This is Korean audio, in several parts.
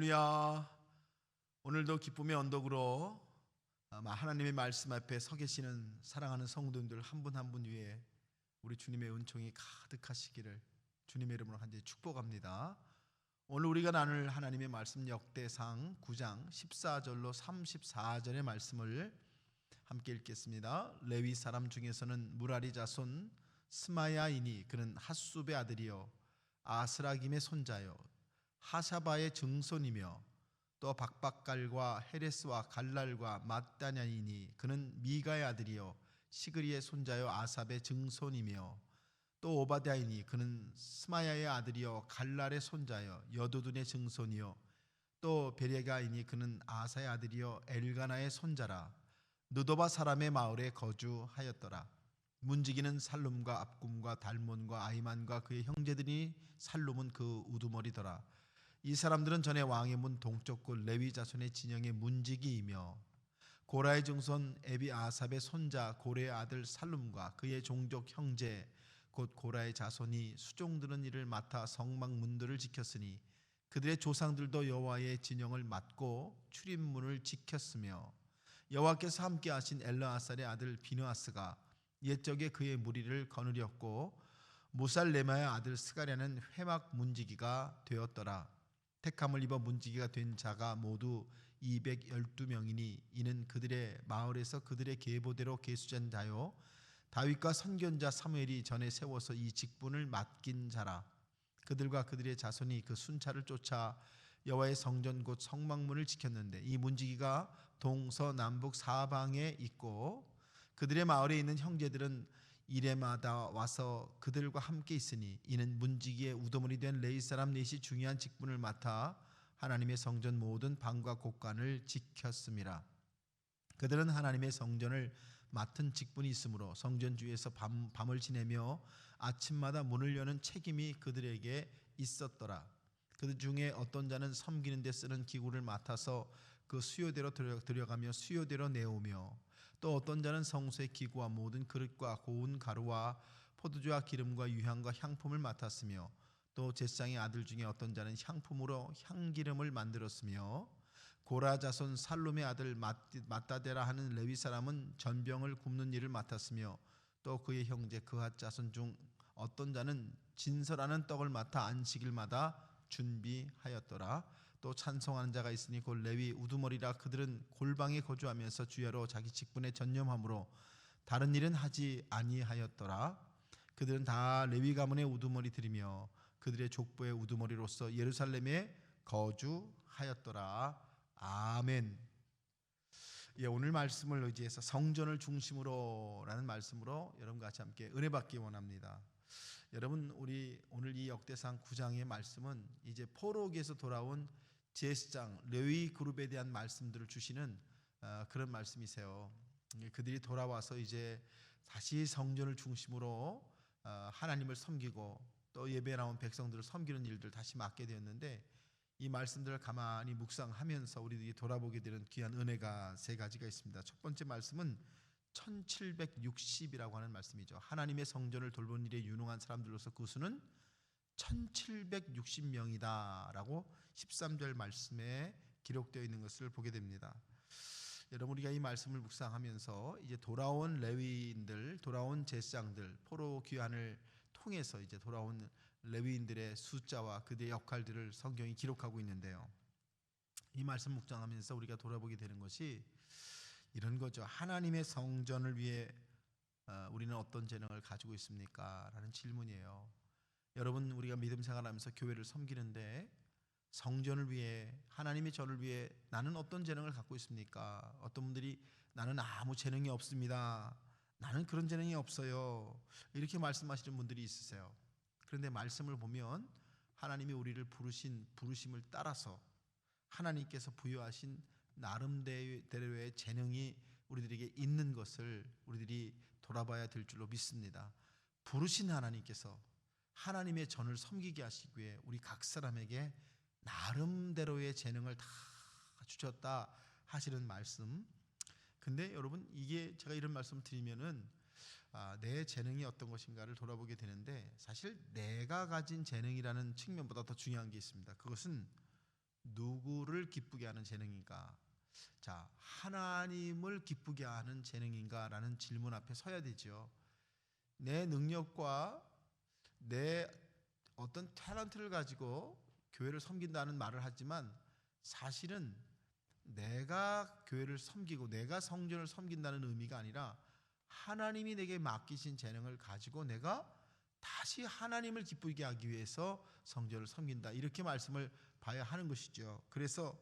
할렐루야. 오늘도 기쁨의 언덕으로 하나님의 말씀 앞에 서 계시는 사랑하는 성도님들 한 분 한 분 위에 우리 주님의 은총이 가득하시기를 주님의 이름으로 간절히 축복합니다. 오늘 우리가 나눌 하나님의 말씀 역대상 9장 14절로 34절의 말씀을 함께 읽겠습니다. 레위 사람 중에서는 무라리 자손 스마야이니 그는 핫숲의 아들이요 아스라김의 손자요 하샤바의 증손이며 또 박박갈과 헤레스와 갈랄과 mat다냐이니 그는 미가의 아들이요 시그리의 손자요 아삽의 증손이며 또 오바댜이니 그는 스마야의 아들이요 갈랄의 손자요 여두둔의 증손이요 또 베레가이니 그는 아사의 아들이요 엘가나의 손자라. 느도바 사람의 마을에 거주하였더라. 문지기는 살룸과 압굼과 달몬과 아이만과 그의 형제들이 살룸은 그 우두머리더라. 이 사람들은 전에 왕의 문 동쪽 굴 레위 자손의 진영의 문지기이며 고라의 증손 에비아삽의 손자 고레의 아들 살룸과 그의 종족 형제 곧 고라의 자손이 수종드는 일을 맡아 성막 문들을 지켰으니 그들의 조상들도 여호와의 진영을 맡고 출입문을 지켰으며 여호와께서 함께 하신 엘르아살의 아들 비느하스가 옛적에 그의 무리를 거느렸고 무살레마의 아들 스가랴는 회막 문지기가 되었더라. 택함을 입어 문지기가 된 자가 모두 212명이니 이는 그들의 마을에서 그들의 계보대로 계수된 자요 다윗과 선견자 사무엘이 전에 세워서 이 직분을 맡긴 자라. 그들과 그들의 자손이 그 순찰을 쫓아 여호와의 성전 곧 성막문을 지켰는데 이 문지기가 동서남북 사방에 있고 그들의 마을에 있는 형제들은 이레마다 와서 그들과 함께 있으니 이는 문지기의 우두머리 된 레위 사람 넷이 중요한 직분을 맡아 하나님의 성전 모든 방과 곳간을 지켰음이라. 그들은 하나님의 성전을 맡은 직분이 있으므로 성전 주위에서 밤을 지내며 아침마다 문을 여는 책임이 그들에게 있었더라. 그들 중에 어떤 자는 섬기는 데 쓰는 기구를 맡아서 그 수요대로 들여가며 수요대로 내오며 또 어떤 자는 성소의 기구와 모든 그릇과 고운 가루와 포도주와 기름과 유향과 향품을 맡았으며 또 제사장의 아들 중에 어떤 자는 향품으로 향기름을 만들었으며 고라 자손 살룸의 아들 mat다데라 하는 레위 사람은 전병을 굽는 일을 맡았으며 또 그의 형제 그핫 자손 중 어떤 자는 진설하는 떡을 맡아 안식일마다 준비하였더라. 또 찬송하는 자가 있으니 곧 레위 우두머리라. 그들은 골방에 거주하면서 주야로 자기 직분에 전념하므로 다른 일은 하지 아니하였더라. 그들은 다 레위 가문의 우두머리들이며 그들의 족보의 우두머리로서 예루살렘에 거주하였더라. 아멘. 예, 오늘 말씀을 의지해서 성전을 중심으로라는 말씀으로 여러분과 같이 함께 은혜 받기 원합니다. 여러분, 우리 오늘 이 역대상 9장의 말씀은 이제 포로기에서 돌아온 제사장 레위 그룹에 대한 말씀들을 주시는 그런 말씀이세요. 그들이 돌아와서 이제 다시 성전을 중심으로 하나님을 섬기고 또 예배에 나온 백성들을 섬기는 일들 다시 맡게 되었는데 이 말씀들을 가만히 묵상하면서 우리들이 돌아보게 되는 귀한 은혜가 세 가지가 있습니다. 첫 번째 말씀은 1760이라고 하는 말씀이죠. 하나님의 성전을 돌보는 일에 유능한 사람들로서 그 수는 1760명이다 라고 13절 말씀에 기록되어 있는 것을 보게 됩니다. 여러분, 우리가 이 말씀을 묵상하면서 이제 돌아온 레위인들, 돌아온 제사장들, 포로 귀환을 통해서 이제 돌아온 레위인들의 숫자와 그들의 역할들을 성경이 기록하고 있는데요. 이 말씀 묵상하면서 우리가 돌아보게 되는 것이 이런 거죠. 하나님의 성전을 위해 우리는 어떤 재능을 가지고 있습니까? 라는 질문이에요. 여러분, 우리가 믿음 생활하면서 교회를 섬기는데 성전을 위해, 하나님의 전을 위해 나는 어떤 재능을 갖고 있습니까? 어떤 분들이 나는 아무 재능이 없습니다. 나는 그런 재능이 없어요. 이렇게 말씀하시는 분들이 있으세요. 그런데 말씀을 보면 하나님이 우리를 부르신 부르심을 따라서 하나님께서 부여하신 나름대로의 재능이 우리들에게 있는 것을 우리들이 돌아봐야 될 줄로 믿습니다. 부르신 하나님께서 하나님의 전을 섬기게 하시기 위해 우리 각 사람에게 나름대로의 재능을 다 주셨다 하시는 말씀. 근데 여러분, 이게 제가 이런 말씀 드리면은 내 재능이 어떤 것인가를 돌아보게 되는데 사실 내가 가진 재능이라는 측면보다 더 중요한 게 있습니다. 그것은 누구를 기쁘게 하는 재능인가? 자, 하나님을 기쁘게 하는 재능인가라는 질문 앞에 서야 되죠. 내 능력과 내 어떤 탤런트를 가지고 교회를 섬긴다는 말을 하지만 사실은 내가 교회를 섬기고 내가 성전을 섬긴다는 의미가 아니라 하나님이 내게 맡기신 재능을 가지고 내가 다시 하나님을 기쁘게 하기 위해서 성전을 섬긴다, 이렇게 말씀을 봐야 하는 것이죠. 그래서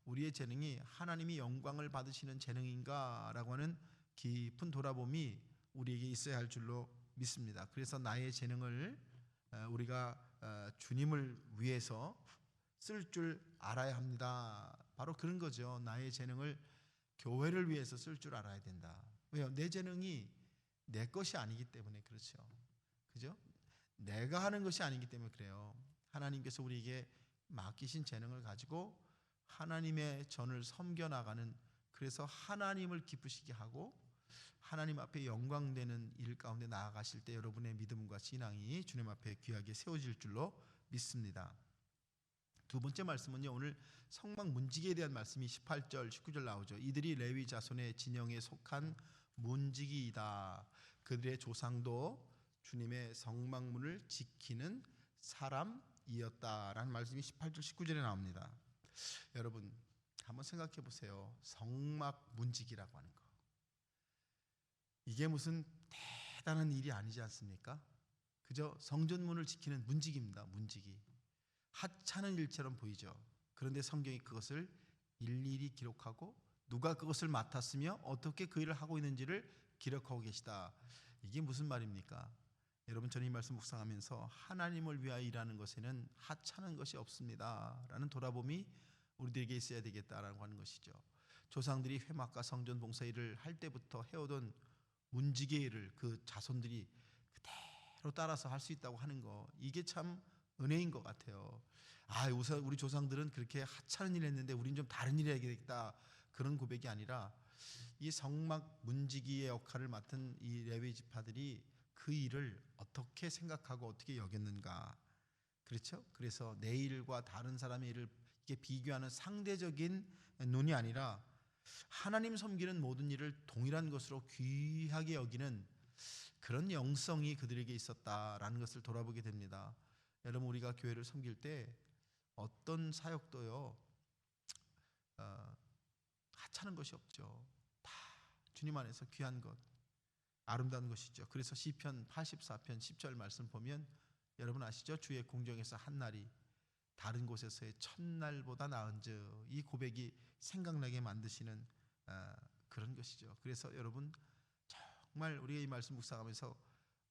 우리의 재능이 하나님이 영광을 받으시는 재능인가라고 하는 깊은 돌아봄이 우리에게 있어야 할 줄로 믿습니다. 그래서 나의 재능을 우리가 주님을 위해서 쓸 줄 알아야 합니다. 바로 그런 거죠. 나의 재능을 교회를 위해서 쓸 줄 알아야 된다. 왜요? 내 재능이 내 것이 아니기 때문에 그렇죠. 그죠? 내가 하는 것이 아니기 때문에 그래요. 하나님께서 우리에게 맡기신 재능을 가지고 하나님의 전을 섬겨 나가는, 그래서 하나님을 기쁘시게 하고 하나님 앞에 영광되는 일 가운데 나아가실 때 여러분의 믿음과 신앙이 주님 앞에 귀하게 세워질 줄로 믿습니다. 두 번째 말씀은요, 오늘 성막 문지기에 대한 말씀이 18절 19절 나오죠. 이들이 레위 자손의 진영에 속한 문지기이다. 그들의 조상도 주님의 성막문을 지키는 사람이었다라는 말씀이 18절 19절에 나옵니다. 여러분 한번 생각해 보세요. 성막 문지기라고 하는 거, 이게 무슨 대단한 일이 아니지 않습니까? 그저 성전문을 지키는 문지기입니다. 문지기. 하찮은 일처럼 보이죠. 그런데 성경이 그것을 일일이 기록하고 누가 그것을 맡았으며 어떻게 그 일을 하고 있는지를 기록하고 계시다. 이게 무슨 말입니까? 여러분, 저는 이 말씀 묵상하면서 하나님을 위하여 일하는 것에는 하찮은 것이 없습니다 라는 돌아봄이 우리들에게 있어야 되겠다라고 하는 것이죠. 조상들이 회막과 성전 봉사 일을 할 때부터 해오던 문지기 일을 그 자손들이 그대로 따라서 할 수 있다고 하는 거, 이게 참 은혜인 것 같아요. 우리 조상들은 그렇게 하찮은 일을 했는데 우린 좀 다른 일을 해야겠다, 그런 고백이 아니라 이 성막 문지기의 역할을 맡은 이 레위 지파들이 그 일을 어떻게 생각하고 어떻게 여겼는가. 그렇죠? 그래서 내 일과 다른 사람의 일을 이게 비교하는 상대적인 눈이 아니라 하나님 섬기는 모든 일을 동일한 것으로 귀하게 여기는 그런 영성이 그들에게 있었다라는 것을 돌아보게 됩니다. 여러분, 우리가 교회를 섬길 때 어떤 사역도요 하찮은 것이 없죠. 다 주님 안에서 귀한 것, 아름다운 것이죠. 그래서 시편 84편 10절 말씀 보면 여러분 아시죠? 주의 공정에서 한 날이 다른 곳에서의 첫날보다 나은즉, 이 고백이 생각나게 만드시는 그런 것이죠. 그래서 여러분 정말 우리가 이 말씀 묵상하면서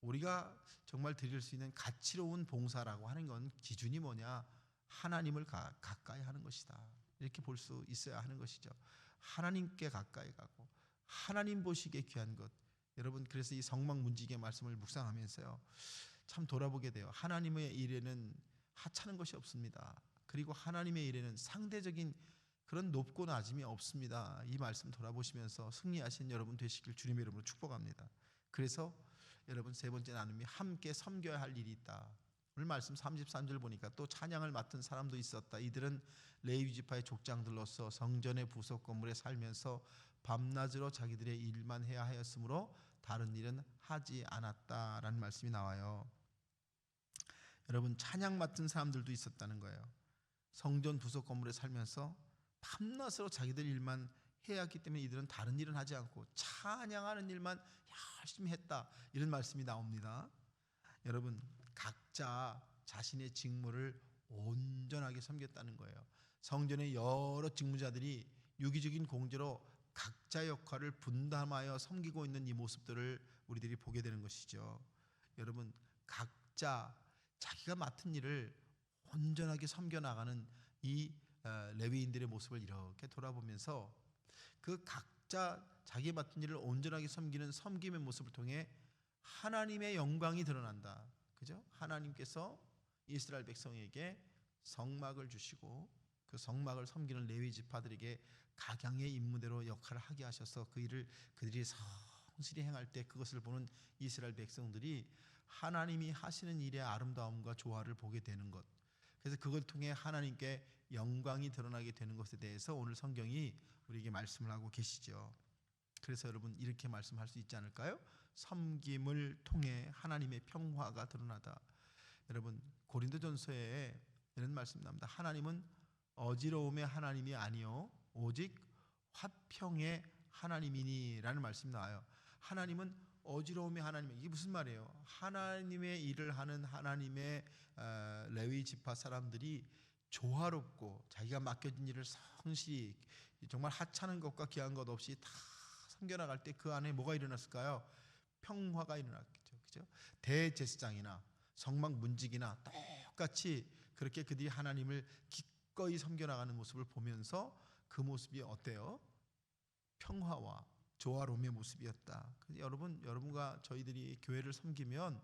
우리가 정말 드릴 수 있는 가치로운 봉사라고 하는 건 기준이 뭐냐? 하나님을 가까이 하는 것이다, 이렇게 볼 수 있어야 하는 것이죠. 하나님께 가까이 가고 하나님 보시기에 귀한 것. 여러분, 그래서 이 성막 문지기의 말씀을 묵상하면서요 참 돌아보게 돼요. 하나님의 일에는 하찮은 것이 없습니다. 그리고 하나님의 일에는 상대적인 그런 높고 낮음이 없습니다. 이 말씀 돌아보시면서 승리하신 여러분 되시길 주님의 이름으로 축복합니다. 그래서 여러분, 세 번째 나눔이 함께 섬겨야 할 일이 있다. 오늘 말씀 33절 보니까 또 찬양을 맡은 사람도 있었다. 이들은 레위 지파의 족장들로서 성전의 부속 건물에 살면서 밤낮으로 자기들의 일만 해야 하였으므로 다른 일은 하지 않았다라는 말씀이 나와요. 여러분, 찬양 맡은 사람들도 있었다는 거예요. 성전 부속 건물에 살면서 밤낮으로 자기들 일만 해야 했기 때문에 이들은 다른 일은 하지 않고 찬양하는 일만 열심히 했다, 이런 말씀이 나옵니다. 여러분, 각자 자신의 직무를 온전하게 섬겼다는 거예요. 성전의 여러 직무자들이 유기적인 공제로 각자의 역할을 분담하여 섬기고 있는 이 모습들을 우리들이 보게 되는 것이죠. 여러분, 각자 자기가 맡은 일을 온전하게 섬겨나가는 이 레위인들의 모습을 이렇게 돌아보면서 그 각자 자기 맡은 일을 온전하게 섬기는 섬김의 모습을 통해 하나님의 영광이 드러난다. 그죠? 하나님께서 이스라엘 백성에게 성막을 주시고 그 성막을 섬기는 레위 지파들에게 각양의 임무대로 역할을 하게 하셔서 그 일을 그들이 성실히 행할 때 그것을 보는 이스라엘 백성들이 하나님이 하시는 일의 아름다움과 조화를 보게 되는 것. 그래서 그걸 통해 하나님께 영광이 드러나게 되는 것에 대해서 오늘 성경이 우리에게 말씀을 하고 계시죠. 그래서 여러분 이렇게 말씀할 수 있지 않을까요? 섬김을 통해 하나님의 평화가 드러나다. 여러분 고린도전서에 이런 말씀이 나옵니다. 하나님은 어지러움의 하나님이 아니요 오직 화평의 하나님이니라는 말씀이 나와요. 하나님은 어지러움의 하나님. 이게 무슨 말이에요? 하나님의 일을 하는 하나님의 레위 지파 사람들이 조화롭고 자기가 맡겨진 일을 성실히 정말 하찮은 것과 귀한 것 없이 다 섬겨나갈 때 그 안에 뭐가 일어났을까요? 평화가 일어났겠죠. 그죠? 대제사장이나 성막 문지기나 똑같이 그렇게 그들이 하나님을 기꺼이 섬겨나가는 모습을 보면서 그 모습이 어때요? 평화와 조화로움의 모습이었다. 여러분과 저희들이 교회를 섬기면,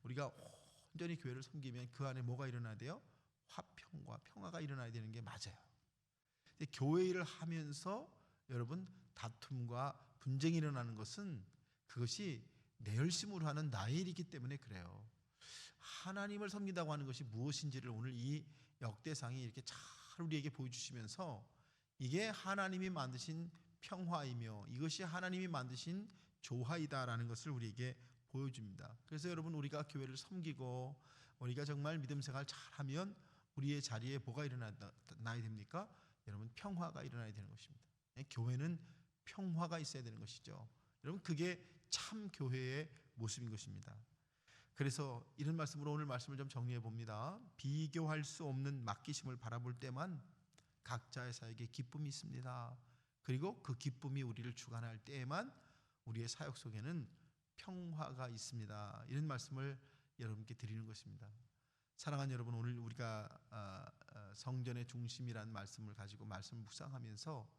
우리가 온전히 교회를 섬기면 그 안에 뭐가 일어나야 돼요? 화평과 평화가 일어나야 되는 게 맞아요. 근데 교회 일을 하면서 여러분 다툼과 분쟁이 일어나는 것은 그것이 내 열심으로 하는 나의 일이기 때문에 그래요. 하나님을 섬긴다고 하는 것이 무엇인지를 오늘 이 역대상이 이렇게 잘 우리에게 보여주시면서 이게 하나님이 만드신 평화이며 이것이 하나님이 만드신 조화이다라는 것을 우리에게 보여줍니다. 그래서 여러분 우리가 교회를 섬기고 우리가 정말 믿음 생활 잘하면 우리의 자리에 뭐가 일어나야 됩니까? 여러분 평화가 일어나야 되는 것입니다. 교회는 평화가 있어야 되는 것이죠. 여러분 그게 참 교회의 모습인 것입니다. 그래서 이런 말씀으로 오늘 말씀을 좀 정리해 봅니다. 비교할 수 없는 맡기심을 바라볼 때만 각자의 사역에 기쁨이 있습니다. 그리고 그 기쁨이 우리를 주관할 때에만 우리의 사역 속에는 평화가 있습니다. 이런 말씀을 여러분께 드리는 것입니다. 사랑하는 여러분, 오늘 우리가 성전의 중심이라는 말씀을 가지고 말씀을 묵상하면서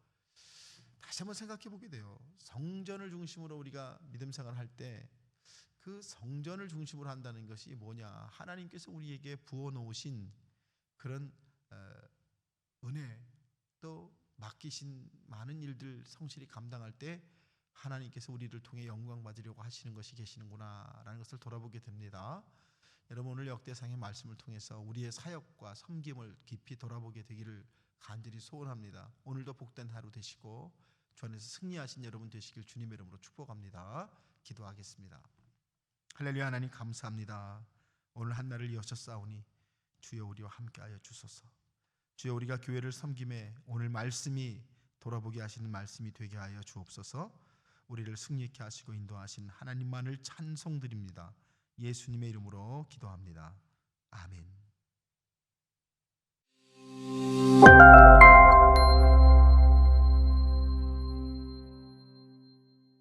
다시 한번 생각해 보게 돼요. 성전을 중심으로 우리가 믿음 생활을 할 때 그 성전을 중심으로 한다는 것이 뭐냐? 하나님께서 우리에게 부어 놓으신 그런 은혜, 또 맡기신 많은 일들 성실히 감당할 때 하나님께서 우리를 통해 영광 받으려고 하시는 것이 계시는구나라는 것을 돌아보게 됩니다. 여러분 오늘 역대상의 말씀을 통해서 우리의 사역과 섬김을 깊이 돌아보게 되기를 간절히 소원합니다. 오늘도 복된 하루 되시고 주 안에서 승리하신 여러분 되시길 주님의 이름으로 축복합니다. 기도하겠습니다. 할렐루야. 하나님 감사합니다. 오늘 한날을 이어셨사오니 주여 우리와 함께하여 주소서. 주여 우리가 교회를 섬김에 오늘 말씀이 돌아보게 하시는 말씀이 되게 하여 주옵소서. 우리를 승리케 하시고 인도하신 하나님만을 찬송드립니다. 예수님의 이름으로 기도합니다. 아멘.